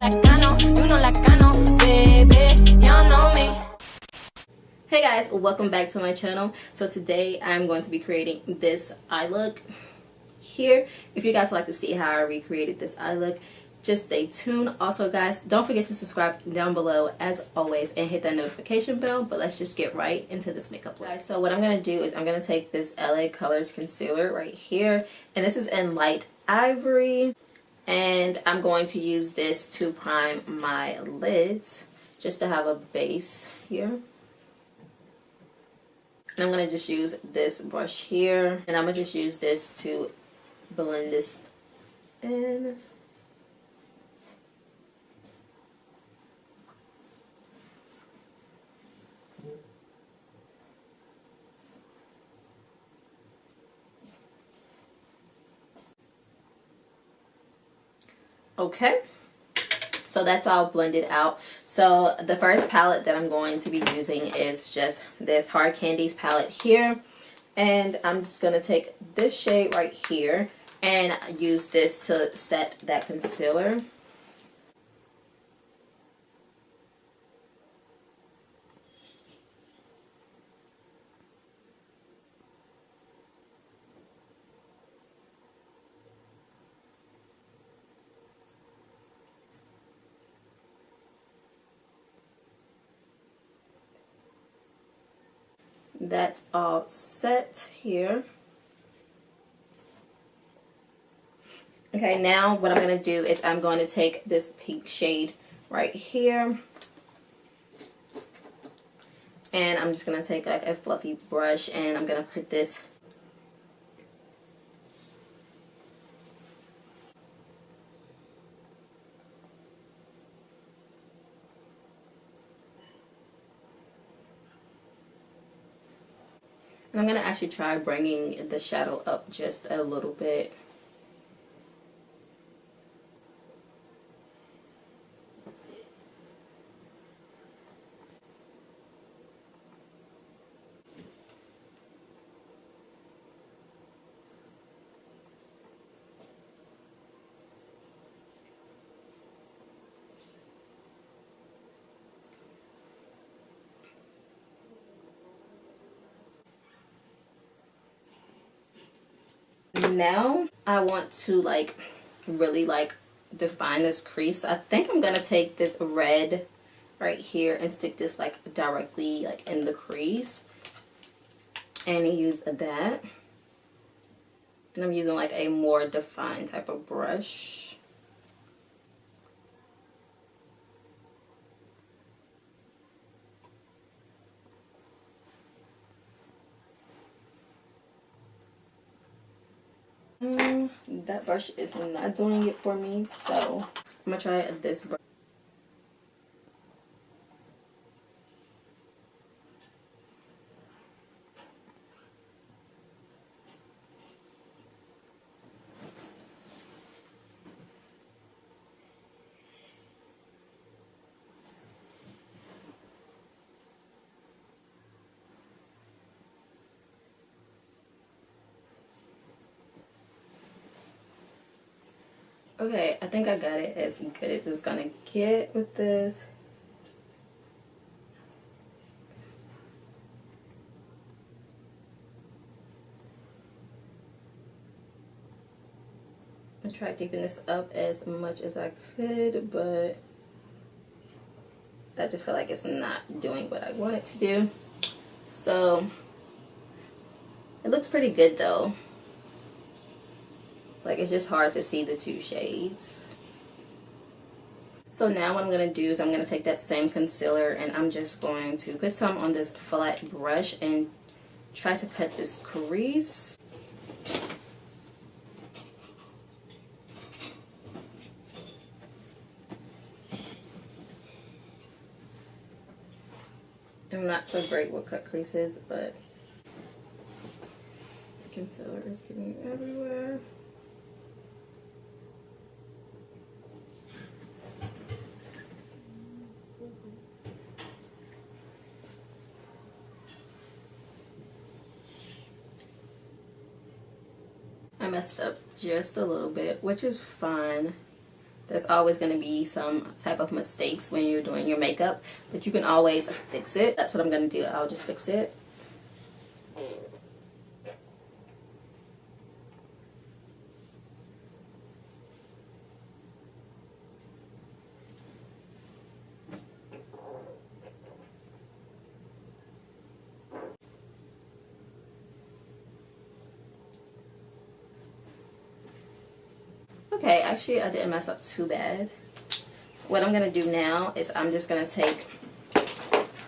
Hey guys, welcome back to my channel. So today I'm going to be creating this eye look here. If you guys would like to see how I recreated this eye look, just stay tuned. Also guys, don't forget to subscribe down below as always and hit that notification bell. But let's just get right into this makeup look. Guys, so what I'm going to do is I'm going to take this LA Colors concealer right here, and this is in light ivory, and I'm going to use this to prime my lids just to have a base here. And I'm going to just use this brush here, and I'm going to just use this to blend this in. Okay, so that's all blended out. So the first palette that I'm going to be using is just this Hard Candies palette here, and I'm just going to take this shade right here and use this to set that concealer. That's all set here. Okay, now what I'm going to do is I'm going to take this pink shade right here, and I'm just going to take like a fluffy brush, and I'm going to put this and I'm going to actually try bringing the shadow up just a little bit. Now I want to like really like define this crease. I think I'm gonna take this red right here and stick this like directly like in the crease and use that. And I'm using like a more defined type of brush. That brush is not doing it for me, so I'm gonna try this brush. Okay, I think I got it as good as it's gonna get with this. I tried keeping this up as much as I could, but I just feel like it's not doing what I want it to do. So it looks pretty good though. Like, it's just hard to see the two shades. So now what I'm going to do is I'm going to take that same concealer and I'm just going to put some on this flat brush and try to cut this crease. I'm not so great with cut creases, but concealer is getting everywhere. I messed up just a little bit, which is fine. There's always going to be some type of mistakes when you're doing your makeup, but you can always fix it. That's what I'm going to do. I'll just fix it. Okay, actually I didn't mess up too bad. What I'm going to do now is I'm just going to take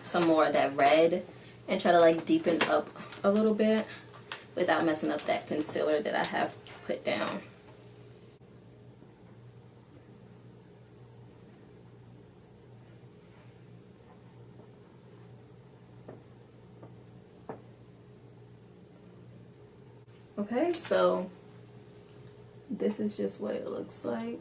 some more of that red and try to like deepen up a little bit without messing up that concealer that I have put down. Okay, so this is just what it looks like.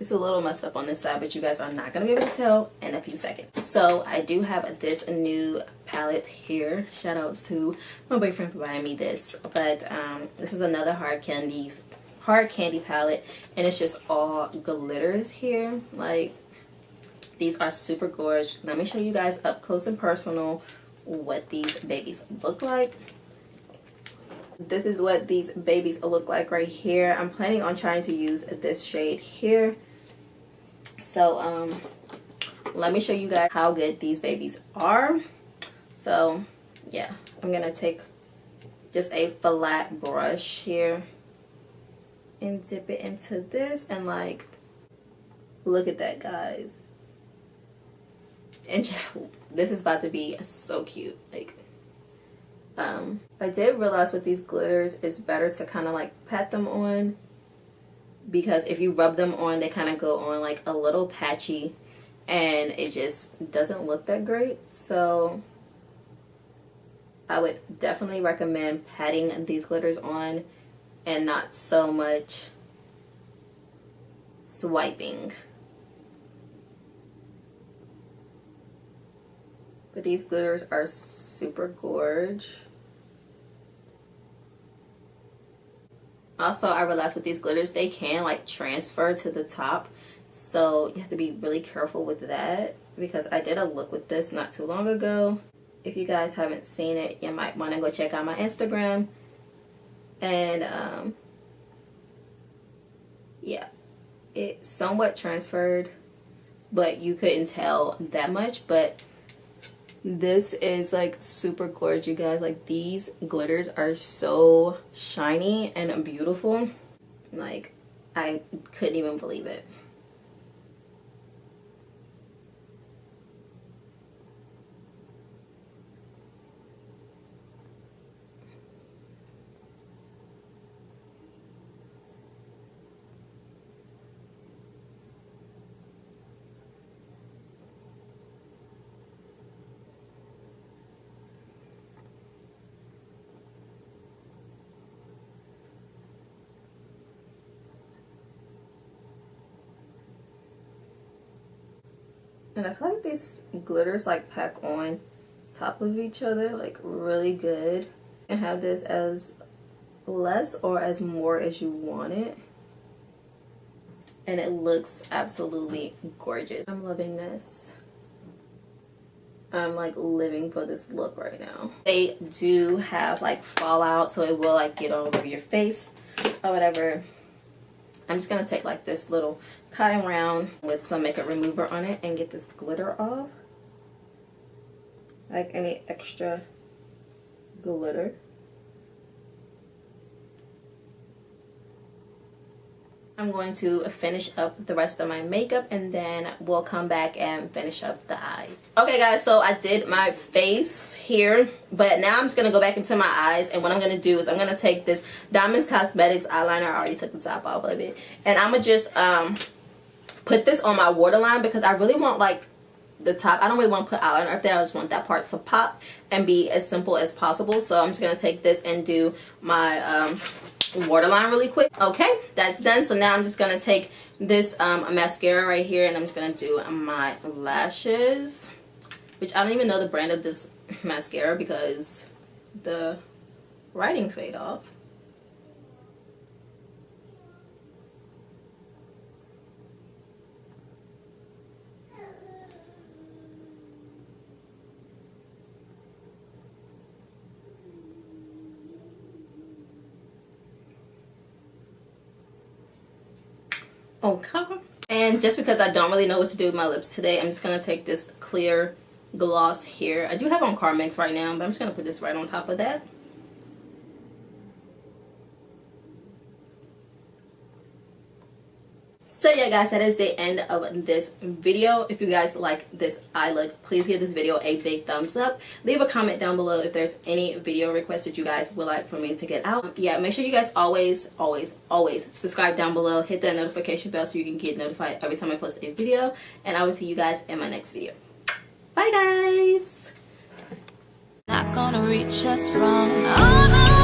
It's a little messed up on this side, but you guys are not going to be able to tell in a few seconds. So I do have this new palette here. Shout outs to my boyfriend for buying me this. But this is another hard candy palette, and it's just all glitters here. Like, these are super gorgeous. Let me show you guys up close and personal what these babies look like. This is what these babies look like right here. I'm planning on trying to use this shade here. So let me show you guys how good these babies are. So yeah, I'm gonna take just a flat brush here and dip it into this, and like, look at that, guys. And just, this is about to be so cute. Like, I did realize with these glitters, it's better to kind of like pat them on, because if you rub them on, they kind of go on like a little patchy and it just doesn't look that great. So I would definitely recommend patting these glitters on and not so much swiping. But these glitters are super gorgeous. Also, I realized with these glitters, they can like transfer to the top. So you have to be really careful with that, because I did a look with this not too long ago. If you guys haven't seen it, you might want to go check out my Instagram. And yeah, it somewhat transferred, but you couldn't tell that much. But this is like super gorgeous, you guys. Like, these glitters are so shiny and beautiful. Like, I couldn't even believe it. And I feel like these glitters like pack on top of each other like really good. And have this as less or as more as you want it. And it looks absolutely gorgeous. I'm loving this. I'm like living for this look right now. They do have like fallout, so it will like get all over your face or whatever. I'm just gonna take like this little cotton round with some makeup remover on it and get this glitter off. Like any extra glitter. I'm going to finish up the rest of my makeup, and then we'll come back and finish up the eyes. Okay guys, so I did my face here, but now I'm just going to go back into my eyes, and what I'm going to do is I'm going to take this Diamonds Cosmetics eyeliner. I already took the top off of it, and I'm going to just put this on my waterline, because I really want like the top. I don't really want to put eyeliner up there. I just want that part to pop and be as simple as possible. So I'm just going to take this and do my waterline really quick. Okay, that's done. So now I'm just going to take this mascara right here, and I'm just going to do my lashes, which I don't even know the brand of this mascara because the writing fade off. Okay. And just because I don't really know what to do with my lips today, I'm just going to take this clear gloss here. I do have on Carmex right now, but I'm just going to put this right on top of that. So yeah guys, that is the end of this video. If you guys like this eye look, please give this video a big thumbs up. Leave a comment down below if there's any video requests that you guys would like for me to get out. Yeah, make sure you guys always subscribe down below. Hit that notification bell so you can get notified every time I post a video. And I will see you guys in my next video. Bye guys! Not gonna reach us from